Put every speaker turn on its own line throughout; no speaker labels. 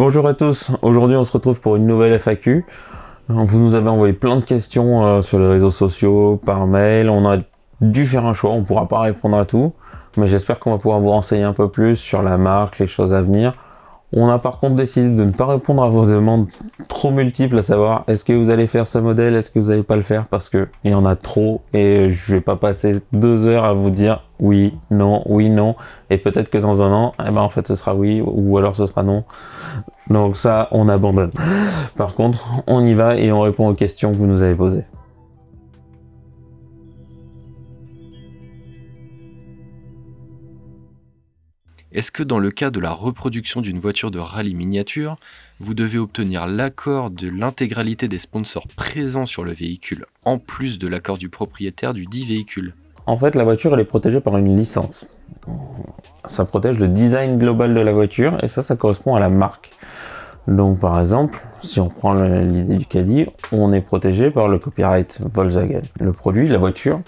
Bonjour à tous, aujourd'hui on se retrouve pour une nouvelle FAQ. Vous nous avez envoyé plein de questions sur les réseaux sociaux, par mail, on a dû faire un choix, on ne pourra pas répondre à tout, mais j'espère qu'on va pouvoir vous renseigner un peu plus sur la marque, les choses à venir. On a par contre décidé de ne pas répondre à vos demandes trop multiples, à savoir est-ce que vous allez faire ce modèle, est-ce que vous n'allez pas le faire, parce qu'il y en a trop et je vais pas passer 2 heures à vous dire oui, non, et peut-être que dans un an, en fait ce sera oui ou alors ce sera non. Donc ça, on abandonne. Par contre, on y va et on répond aux questions que vous nous avez posées.
Est-ce que dans le cas de la reproduction d'une voiture de rallye miniature, vous devez obtenir l'accord de l'intégralité des sponsors présents sur le véhicule, en plus de l'accord du propriétaire du dit véhicule?
En fait, la voiture, elle est protégée par une licence. Ça protège le design global de la voiture et ça correspond à la marque. Donc par exemple, si on prend l'idée du Caddy, on est protégé par le copyright Volkswagen. Le produit, la voiture,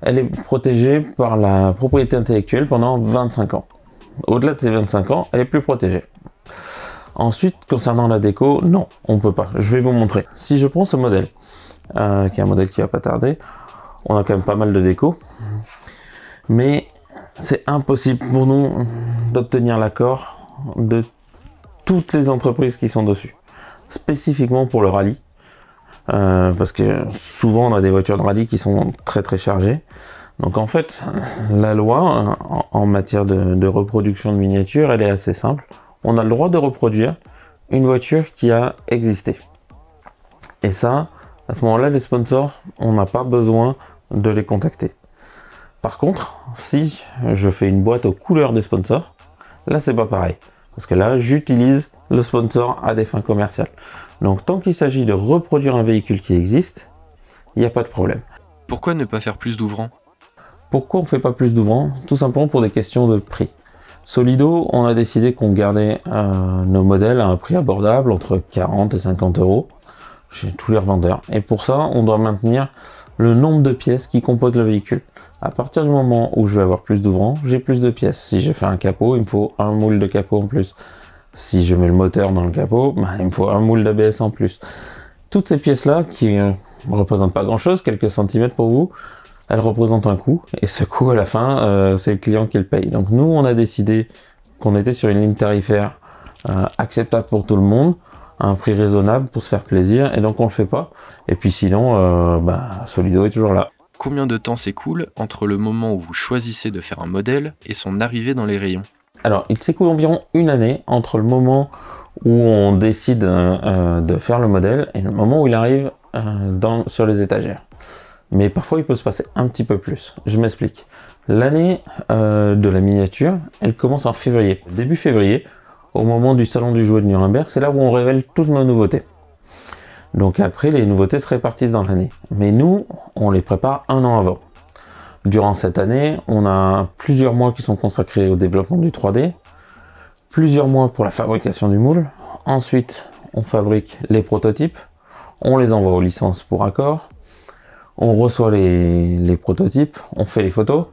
elle est protégée par la propriété intellectuelle pendant 25 ans. Au-delà de ces 25 ans, elle est plus protégée. Ensuite, concernant la déco, non, on peut pas. Je vais vous montrer. Si je prends ce modèle, qui est un modèle qui va pas tarder, on a quand même pas mal de déco, mais c'est impossible pour nous d'obtenir l'accord de toutes les entreprises qui sont dessus, spécifiquement pour le rallye, parce que souvent on a des voitures de rallye qui sont très chargées. Donc en fait, la loi en matière de reproduction de miniatures, elle est assez simple. On a le droit de reproduire une voiture qui a existé. Et ça, à ce moment-là, les sponsors, on n'a pas besoin de les contacter. Par contre, si je fais une boîte aux couleurs des sponsors, là c'est pas pareil. Parce que là, j'utilise le sponsor à des fins commerciales. Donc tant qu'il s'agit de reproduire un véhicule qui existe, il n'y a pas de problème.
Pourquoi ne pas faire plus d'ouvrants?
Pourquoi on ne fait pas plus d'ouvrants? Tout simplement pour des questions de prix. Solido, on a décidé qu'on gardait nos modèles à un prix abordable, entre 40 et 50 euros, chez tous les revendeurs. Et pour ça, on doit maintenir le nombre de pièces qui composent le véhicule. À partir du moment où je vais avoir plus d'ouvrants, j'ai plus de pièces. Si je fais un capot, il me faut un moule de capot en plus. Si je mets le moteur dans le capot, il me faut un moule d'ABS en plus. Toutes ces pièces-là, qui ne représentent pas grand-chose, quelques centimètres pour vous, elles représentent un coût, et ce coût, à la fin, c'est le client qui le paye. Donc nous, on a décidé qu'on était sur une ligne tarifaire acceptable pour tout le monde, à un prix raisonnable pour se faire plaisir, et donc on le fait pas. Et puis sinon, Solido est toujours là.
Combien de temps s'écoule entre le moment où vous choisissez de faire un modèle et son arrivée dans les rayons?
Alors, il s'écoule environ une année entre le moment où on décide de faire le modèle et le moment où il arrive sur les étagères. Mais parfois, il peut se passer un petit peu plus. Je m'explique. L'année de la miniature, elle commence en février. Début février, au moment du salon du jouet de Nuremberg, c'est là où on révèle toutes nos nouveautés. Donc après, les nouveautés se répartissent dans l'année. Mais nous, on les prépare un an avant. Durant cette année, on a plusieurs mois qui sont consacrés au développement du 3D, plusieurs mois pour la fabrication du moule. Ensuite, on fabrique les prototypes, on les envoie aux licences pour accord, on reçoit les prototypes, on fait les photos,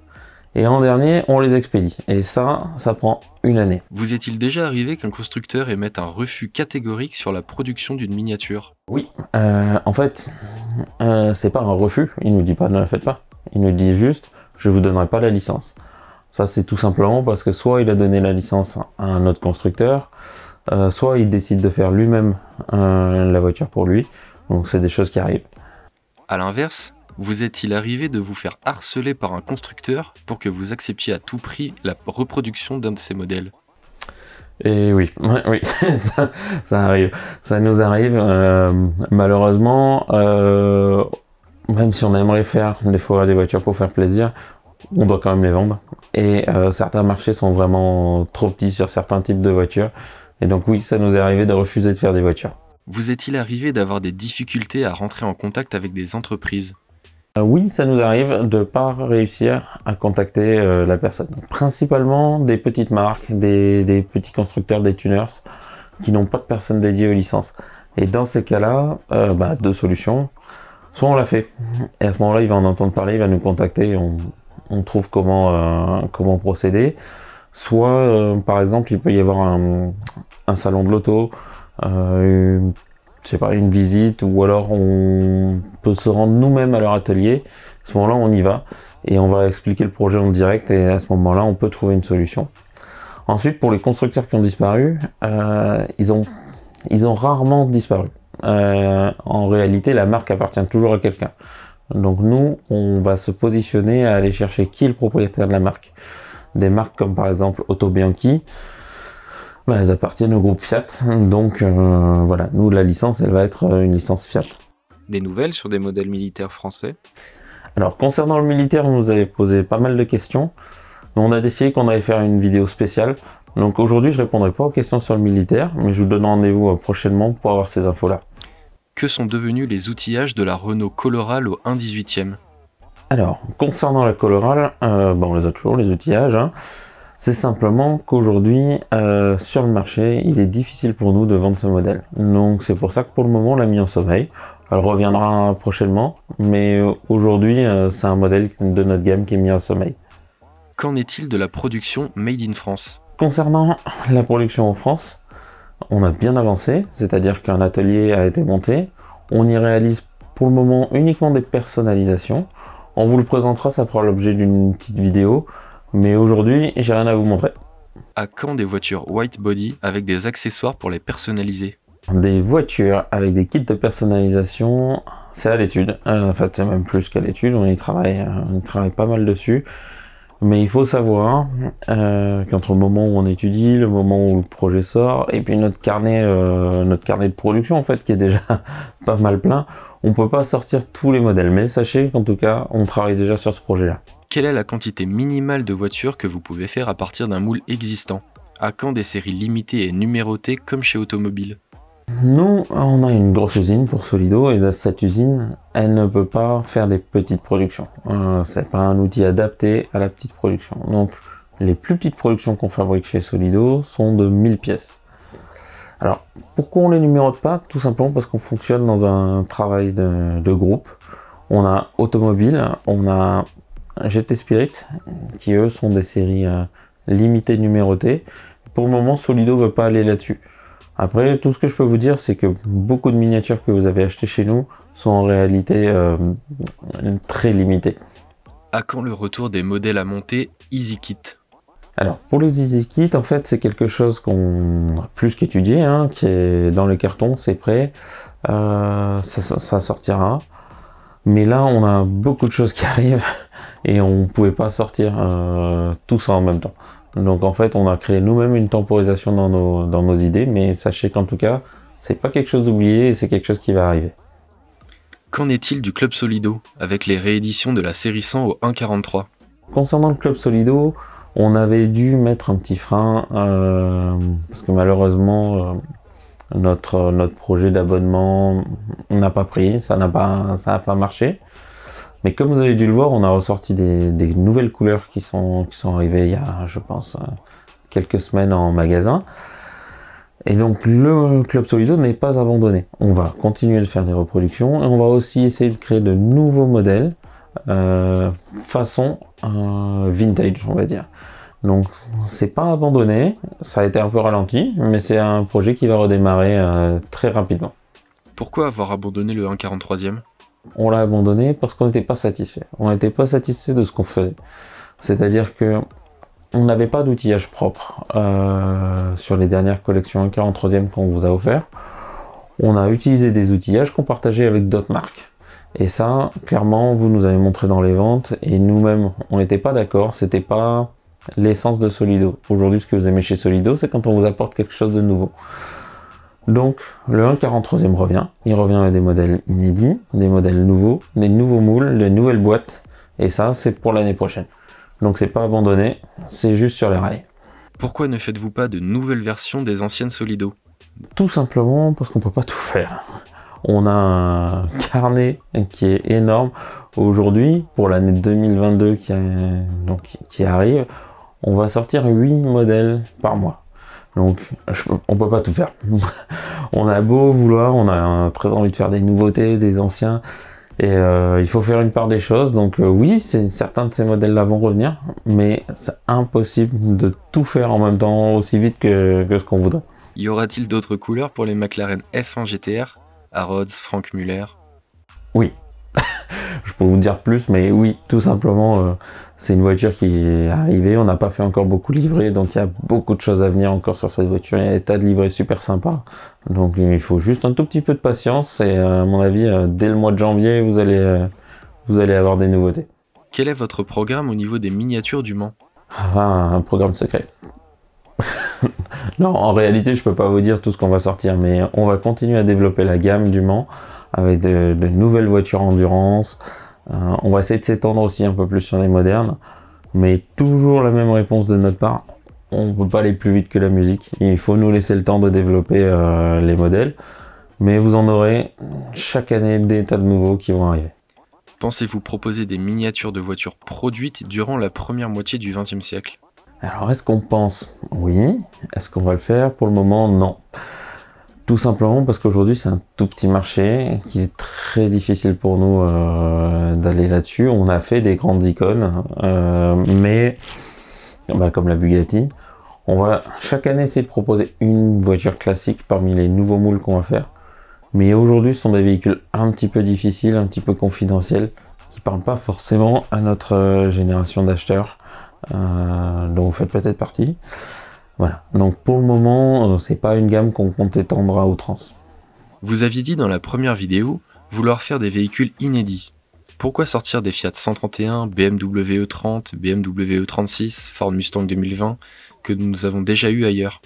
et en dernier, on les expédie. Et ça prend une année.
Vous est-il déjà arrivé qu'un constructeur émette un refus catégorique sur la production d'une miniature?
Oui, en fait, c'est pas un refus, il nous dit pas ne la faites pas, il nous dit juste je vous donnerai pas la licence. Ça c'est tout simplement parce que soit il a donné la licence à un autre constructeur, soit il décide de faire lui-même la voiture pour lui, donc c'est des choses qui arrivent.
A l'inverse, vous est-il arrivé de vous faire harceler par un constructeur pour que vous acceptiez à tout prix la reproduction d'un de ses modèles?
Et oui, ça arrive. Ça nous arrive, malheureusement, même si on aimerait faire des fois des voitures pour faire plaisir, on doit quand même les vendre. Et certains marchés sont vraiment trop petits sur certains types de voitures. Et donc oui, ça nous est arrivé de refuser de faire des voitures.
Vous est-il arrivé d'avoir des difficultés à rentrer en contact avec des entreprises?
Oui, ça nous arrive de ne pas réussir à contacter la personne. Principalement des petites marques, des petits constructeurs, des tuners, qui n'ont pas de personne dédiée aux licences. Et dans ces cas-là, deux solutions. Soit on l'a fait, et à ce moment-là, il va en entendre parler, il va nous contacter, et on trouve comment procéder. Soit, par exemple, il peut y avoir un salon de l'auto, je sais pas, une visite, ou alors on peut se rendre nous-mêmes à leur atelier. À ce moment-là, on y va et on va expliquer le projet en direct, et à ce moment-là, on peut trouver une solution. Ensuite, pour les constructeurs qui ont disparu, ils ont rarement disparu. En réalité, la marque appartient toujours à quelqu'un. Donc nous, on va se positionner à aller chercher qui est le propriétaire de la marque. Des marques comme par exemple Auto Bianchi, elles appartiennent au groupe Fiat. Donc voilà, nous, la licence, elle va être une licence Fiat.
Des nouvelles sur des modèles militaires français?
Alors concernant le militaire, on nous avait posé pas mal de questions. On a décidé qu'on allait faire une vidéo spéciale. Donc aujourd'hui, je répondrai pas aux questions sur le militaire, mais je vous donne rendez-vous prochainement pour avoir ces infos-là.
Que sont devenus les outillages de la Renault Colorale au 1/18e?
Alors, concernant la Colorale, on les a toujours, les outillages. C'est simplement qu'aujourd'hui, sur le marché, il est difficile pour nous de vendre ce modèle. Donc c'est pour ça que pour le moment, on l'a mis en sommeil. Elle reviendra prochainement, mais aujourd'hui, c'est un modèle de notre gamme qui est mis en sommeil.
Qu'en est-il de la production Made in France?
Concernant la production en France, on a bien avancé, c'est-à-dire qu'un atelier a été monté. On y réalise pour le moment uniquement des personnalisations. On vous le présentera, ça fera l'objet d'une petite vidéo. Mais aujourd'hui, j'ai rien à vous montrer.
À quand des voitures white body avec des accessoires pour les personnaliser?
Des voitures avec des kits de personnalisation, c'est à l'étude. En fait, c'est même plus qu'à l'étude, on y travaille pas mal dessus. Mais il faut savoir qu'entre le moment où on étudie, le moment où le projet sort, et puis notre carnet de production en fait qui est déjà pas mal plein, on peut pas sortir tous les modèles. Mais sachez qu'en tout cas, on travaille déjà sur ce projet-là.
Quelle est la quantité minimale de voitures que vous pouvez faire à partir d'un moule existant? À quand des séries limitées et numérotées comme chez Automobile?
Nous, on a une grosse usine pour Solido, et cette usine, elle ne peut pas faire des petites productions. C'est pas un outil adapté à la petite production. Donc, les plus petites productions qu'on fabrique chez Solido sont de 1000 pièces. Alors, pourquoi on les numérote pas? Tout simplement parce qu'on fonctionne dans un travail de groupe. On a Automobile, on a GT Spirit, qui eux sont des séries limitées numérotées. Pour le moment, Solido veut pas aller là-dessus. Après, tout ce que je peux vous dire, c'est que beaucoup de miniatures que vous avez achetées chez nous sont en réalité très limitées.
À quand le retour des modèles à monter EasyKit?
Alors, pour les EasyKit, en fait, c'est quelque chose qu'on a plus qu'étudié, qui est dans le carton, c'est prêt, ça sortira. Mais là, on a beaucoup de choses qui arrivent et on ne pouvait pas sortir tout ça en même temps. Donc en fait, on a créé nous-mêmes une temporisation dans nos idées, mais sachez qu'en tout cas, c'est pas quelque chose d'oublié et c'est quelque chose qui va arriver.
Qu'en est-il du Club Solido, avec les rééditions de la série 100 au 1.43?
Concernant le Club Solido, on avait dû mettre un petit frein, parce que malheureusement, notre projet d'abonnement n'a pas pris, ça n'a pas marché. Mais comme vous avez dû le voir, on a ressorti des nouvelles couleurs qui sont arrivées il y a, je pense, quelques semaines en magasin. Et donc le Club Solido n'est pas abandonné. On va continuer de faire des reproductions et on va aussi essayer de créer de nouveaux modèles façon vintage, on va dire. Donc c'est pas abandonné, ça a été un peu ralenti, mais c'est un projet qui va redémarrer très rapidement.
Pourquoi avoir abandonné le 1.43e?
On l'a abandonné parce qu'on n'était pas satisfait. On n'était pas satisfait de ce qu'on faisait. C'est-à-dire que on n'avait pas d'outillage propre sur les dernières collections 1.43e qu'on vous a offert. On a utilisé des outillages qu'on partageait avec d'autres marques. Et ça, clairement, vous nous avez montré dans les ventes et nous-mêmes, on n'était pas d'accord. C'était pas l'essence de Solido. Aujourd'hui, ce que vous aimez chez Solido, c'est quand on vous apporte quelque chose de nouveau. Donc, le 1.43e revient. Il revient avec des modèles inédits, des modèles nouveaux, des nouveaux moules, des nouvelles boîtes. Et ça, c'est pour l'année prochaine. Donc, c'est pas abandonné, c'est juste sur les rails.
Pourquoi ne faites-vous pas de nouvelles versions des anciennes Solido?
Tout simplement parce qu'on peut pas tout faire. On a un carnet qui est énorme. Aujourd'hui, pour l'année 2022 qui arrive, on va sortir 8 modèles par mois. Donc, on peut pas tout faire. On a beau vouloir, on a très envie de faire des nouveautés, des anciens, et il faut faire une part des choses. Donc oui, certains de ces modèles-là vont revenir, mais c'est impossible de tout faire en même temps aussi vite que ce qu'on voudrait.
Y aura-t-il d'autres couleurs pour les McLaren F1 GTR? Harrods, Frank Muller?
Oui, je peux vous dire plus, mais oui, tout simplement, c'est une voiture qui est arrivée. On n'a pas fait encore beaucoup de livrets, donc il y a beaucoup de choses à venir encore sur cette voiture. Il y a des tas de livrets super sympas. Donc il faut juste un tout petit peu de patience et à mon avis, dès le mois de janvier, vous allez avoir des nouveautés.
Quel est votre programme au niveau des miniatures du Mans?
Enfin, un programme secret. Non, en réalité, je peux pas vous dire tout ce qu'on va sortir, mais on va continuer à développer la gamme du Mans avec de nouvelles voitures endurance. On va essayer de s'étendre aussi un peu plus sur les modernes, mais toujours la même réponse de notre part. On peut pas aller plus vite que la musique. Il faut nous laisser le temps de développer les modèles, mais vous en aurez chaque année des tas de nouveaux qui vont arriver.
Pensez-vous proposer des miniatures de voitures produites durant la première moitié du XXe siècle?
Alors, est-ce qu'on pense? Oui. Est-ce qu'on va le faire? Pour le moment, non. Tout simplement parce qu'aujourd'hui, c'est un tout petit marché qui est très difficile pour nous d'aller là-dessus. On a fait des grandes icônes, mais comme la Bugatti, on va chaque année essayer de proposer une voiture classique parmi les nouveaux moules qu'on va faire. Mais aujourd'hui, ce sont des véhicules un petit peu difficiles, un petit peu confidentiels, qui parlent pas forcément à notre génération d'acheteurs. Dont vous faites peut-être partie. Voilà. Donc pour le moment, c'est pas une gamme qu'on compte étendre à outrance.
Vous aviez dit dans la première vidéo vouloir faire des véhicules inédits. Pourquoi sortir des Fiat 131, BMW E30, BMW E36, Ford Mustang 2020 que nous avons déjà eu ailleurs?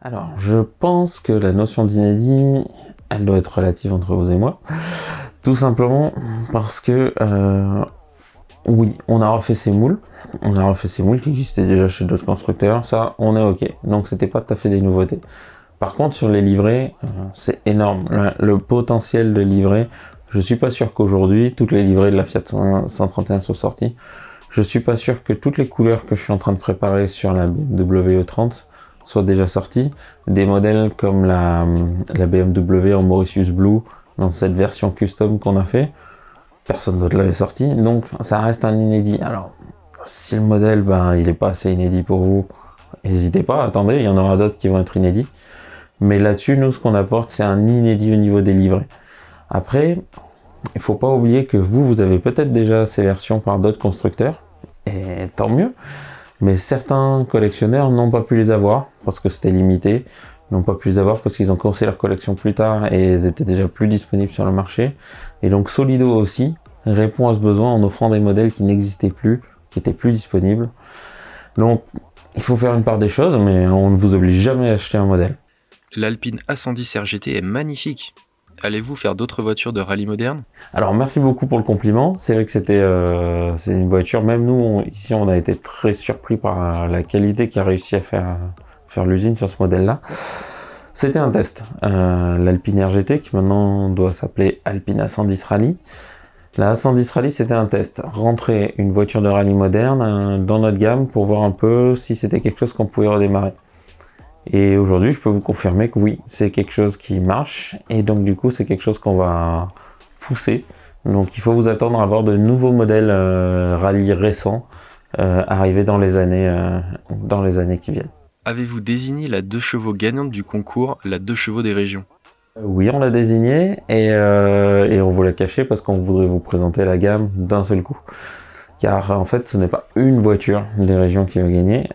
Alors, je pense que la notion d'inédit, elle doit être relative entre vous et moi. Tout simplement parce que oui, on a refait ces moules. On a refait ces moules qui existaient déjà chez d'autres constructeurs. Ça, on est OK. Donc, c'était pas tout à fait des nouveautés. Par contre, sur les livrets, c'est énorme. Le potentiel de livret, je suis pas sûr qu'aujourd'hui, toutes les livrets de la Fiat 131 soient sorties. Je suis pas sûr que toutes les couleurs que je suis en train de préparer sur la BMW E30 soient déjà sorties. Des modèles comme la BMW en Mauritius Blue, dans cette version custom qu'on a fait, personne d'autre l'avait sorti, donc ça reste un inédit. Alors, si le modèle, il est pas assez inédit pour vous, n'hésitez pas, attendez, il y en aura d'autres qui vont être inédits. Mais là-dessus, nous, ce qu'on apporte, c'est un inédit au niveau des livrets. Après, il faut pas oublier que vous avez peut-être déjà ces versions par d'autres constructeurs, et tant mieux. Mais certains collectionneurs n'ont pas pu les avoir, parce que c'était limité, n'ont pas pu les avoir parce qu'ils ont commencé leur collection plus tard et ils étaient déjà plus disponibles sur le marché. Et donc Solido aussi répond à ce besoin en offrant des modèles qui n'existaient plus, qui étaient plus disponibles. Donc il faut faire une part des choses, mais on ne vous oblige jamais à acheter un modèle.
L'Alpine A110 RGT est magnifique. Allez-vous faire d'autres voitures de rallye moderne?
Alors merci beaucoup pour le compliment. C'est vrai que c'est une voiture, même nous ici on a été très surpris par la qualité qu'a réussi à faire l'usine sur ce modèle-là. C'était un test. L'Alpine RGT, qui maintenant doit s'appeler Alpine A110 Rally. La A110 Rally, c'était un test. Rentrer une voiture de rallye moderne dans notre gamme pour voir un peu si c'était quelque chose qu'on pouvait redémarrer. Et aujourd'hui, je peux vous confirmer que oui, c'est quelque chose qui marche. Et donc du coup, c'est quelque chose qu'on va pousser. Donc il faut vous attendre à voir de nouveaux modèles rallye récents arriver dans les années qui viennent.
Avez-vous désigné la 2 chevaux gagnante du concours, la 2 chevaux des régions?
Oui, on l'a désignée et on vous l'a caché parce qu'on voudrait vous présenter la gamme d'un seul coup. Car en fait, ce n'est pas une voiture des régions qui va gagner,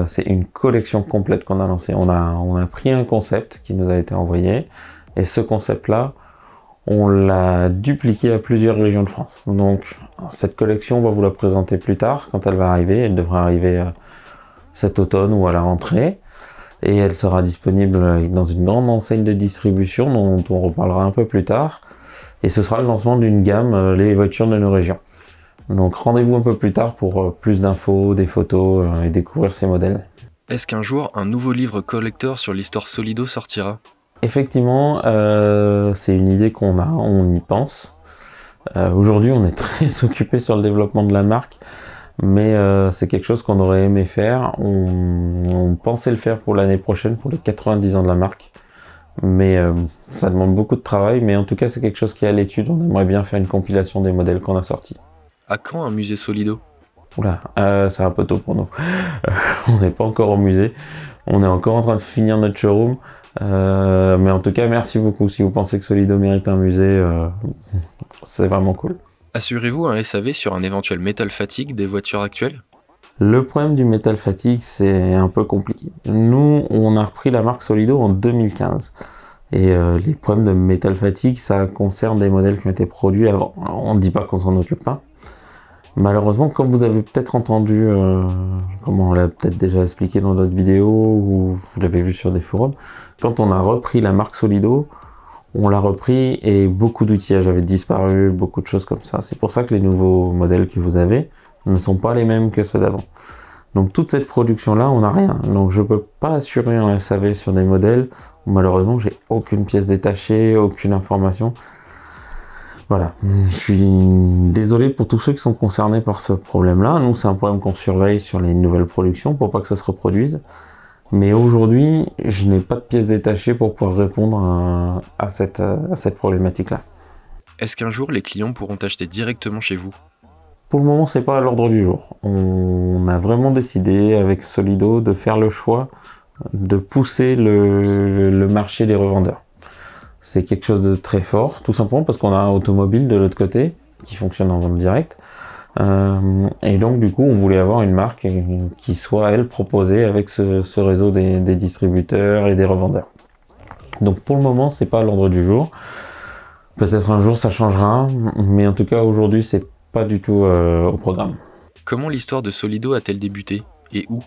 c'est une collection complète qu'on a lancée. On a pris un concept qui nous a été envoyé et ce concept-là, on l'a dupliqué à plusieurs régions de France. Donc cette collection, on va vous la présenter plus tard quand elle va arriver. Elle devrait arriver cet automne ou à la rentrée. Et elle sera disponible dans une grande enseigne de distribution dont on reparlera un peu plus tard. Et ce sera le lancement d'une gamme, les voitures de nos régions. Donc rendez-vous un peu plus tard pour plus d'infos, des photos et découvrir ces modèles.
Est-ce qu'un jour, un nouveau livre collector sur l'histoire Solido sortira?
Effectivement, c'est une idée qu'on a, on y pense. Aujourd'hui, on est très occupé sur le développement de la marque. Mais c'est quelque chose qu'on aurait aimé faire. On pensait le faire pour l'année prochaine, pour les 90 ans de la marque. Mais ça demande beaucoup de travail. Mais en tout cas, c'est quelque chose qui est à l'étude. On aimerait bien faire une compilation des modèles qu'on a sortis.
À quand un musée Solido?
Oula, c'est un peu tôt pour nous. On n'est pas encore au musée. On est encore en train de finir notre showroom. Mais en tout cas, merci beaucoup. Si vous pensez que Solido mérite un musée, c'est vraiment cool.
Assurez-vous un SAV sur un éventuel metal fatigue des voitures actuelles?
Le problème du metal fatigue, c'est un peu compliqué. Nous, on a repris la marque Solido en 2015. Et les problèmes de metal fatigue, ça concerne des modèles qui ont été produits avant. Alors, on ne dit pas qu'on s'en occupe pas. Malheureusement, comme vous avez peut-être entendu, comme on l'a peut-être déjà expliqué dans d'autres vidéos, ou vous l'avez vu sur des forums, quand on a repris la marque Solido, on l'a repris et beaucoup d'outillages avaient disparu, beaucoup de choses comme ça. C'est pour ça que les nouveaux modèles que vous avez ne sont pas les mêmes que ceux d'avant. Donc toute cette production-là, on n'a rien. Donc je peux pas assurer un SAV sur des modèles où malheureusement j'ai aucune pièce détachée, aucune information. Voilà, je suis désolé pour tous ceux qui sont concernés par ce problème-là. Nous, c'est un problème qu'on surveille sur les nouvelles productions pour pas que ça se reproduise. Mais aujourd'hui, je n'ai pas de pièces détachées pour pouvoir répondre à cette problématique-là.
Est-ce qu'un jour les clients pourront acheter directement chez vous?
Pour le moment, c'est pas à l'ordre du jour. On a vraiment décidé avec Solido de faire le choix de pousser le marché des revendeurs. C'est quelque chose de très fort, tout simplement parce qu'on a un automobile de l'autre côté qui fonctionne en vente directe. Et donc du coup, on voulait avoir une marque qui soit, elle, proposée avec ce réseau des distributeurs et des revendeurs. Donc pour le moment, c'est pas à l'ordre du jour. Peut-être un jour ça changera, mais en tout cas aujourd'hui, c'est pas du tout au programme.
Comment l'histoire de Solido a-t-elle débuté et où?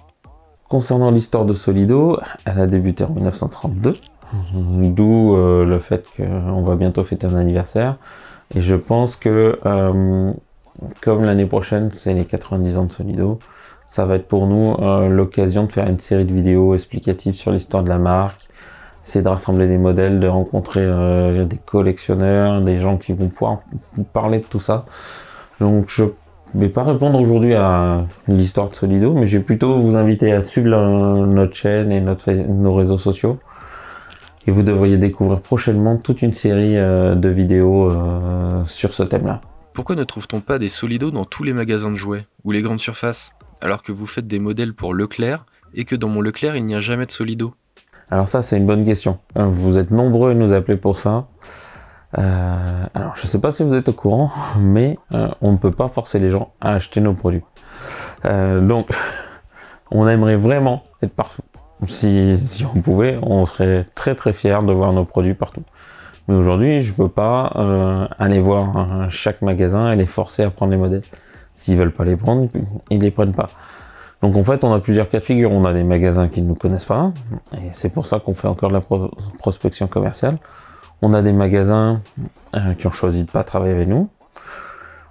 Concernant l'histoire de Solido, elle a débuté en 1932, d'où le fait qu'on va bientôt fêter un anniversaire. Et je pense que comme l'année prochaine, c'est les 90 ans de Solido, ça va être pour nous l'occasion de faire une série de vidéos explicatives sur l'histoire de la marque, essayer de rassembler des modèles, de rencontrer des collectionneurs, des gens qui vont pouvoir vous parler de tout ça. Donc je vais pas répondre aujourd'hui à l'histoire de Solido, mais je vais plutôt vous inviter à suivre notre chaîne et nos réseaux sociaux. Et vous devriez découvrir prochainement toute une série de vidéos sur ce thème-là.
Pourquoi ne trouve-t-on pas des Solido dans tous les magasins de jouets ou les grandes surfaces, alors que vous faites des modèles pour Leclerc et que dans mon Leclerc il n'y a jamais de Solido?
Alors ça, c'est une bonne question. Vous êtes nombreux à nous appeler pour ça. Alors je sais pas si vous êtes au courant, mais on ne peut pas forcer les gens à acheter nos produits. Donc on aimerait vraiment être partout. Si on pouvait, on serait très très fiers de voir nos produits partout. Mais aujourd'hui, je peux pas aller voir chaque magasin et les forcer à prendre les modèles. S'ils veulent pas les prendre, ils les prennent pas. Donc en fait, on a plusieurs cas de figure. On a des magasins qui ne nous connaissent pas, et c'est pour ça qu'on fait encore de la prospection commerciale. On a des magasins qui ont choisi de pas travailler avec nous.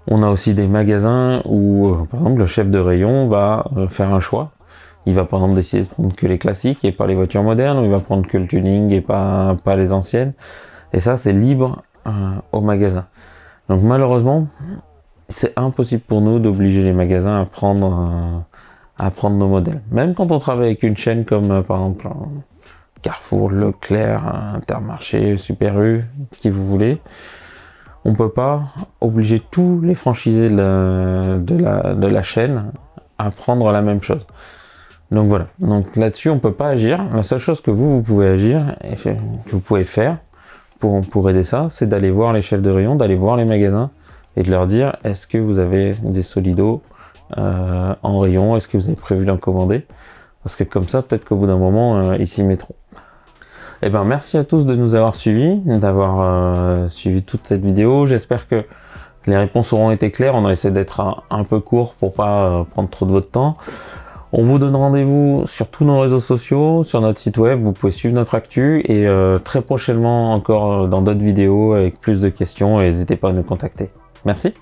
On a aussi des magasins où, par exemple, le chef de rayon va faire un choix. Il va par exemple décider de prendre que les classiques et pas les voitures modernes, ou il va prendre que le tuning et pas les anciennes. Et ça, c'est libre au magasin. Donc malheureusement, c'est impossible pour nous d'obliger les magasins à prendre nos modèles. Même quand on travaille avec une chaîne comme par exemple Carrefour, Leclerc, Intermarché, Super U, qui vous voulez, on peut pas obliger tous les franchisés de la chaîne à prendre la même chose. Donc voilà, donc là-dessus on peut pas agir. La seule chose que vous pouvez agir et que vous pouvez faire pour aider ça, c'est d'aller voir les chefs de rayon, d'aller voir les magasins et de leur dire: est-ce que vous avez des Solido en rayon, est-ce que vous avez prévu d'en commander? Parce que comme ça, peut-être qu'au bout d'un moment, ils s'y mettront. Eh ben, merci à tous de nous avoir suivis, d'avoir suivi toute cette vidéo. J'espère que les réponses auront été claires. On a essayé d'être un peu court pour pas prendre trop de votre temps. On vous donne rendez-vous sur tous nos réseaux sociaux, sur notre site web. Vous pouvez suivre notre actu et très prochainement encore dans d'autres vidéos avec plus de questions. N'hésitez pas à nous contacter. Merci.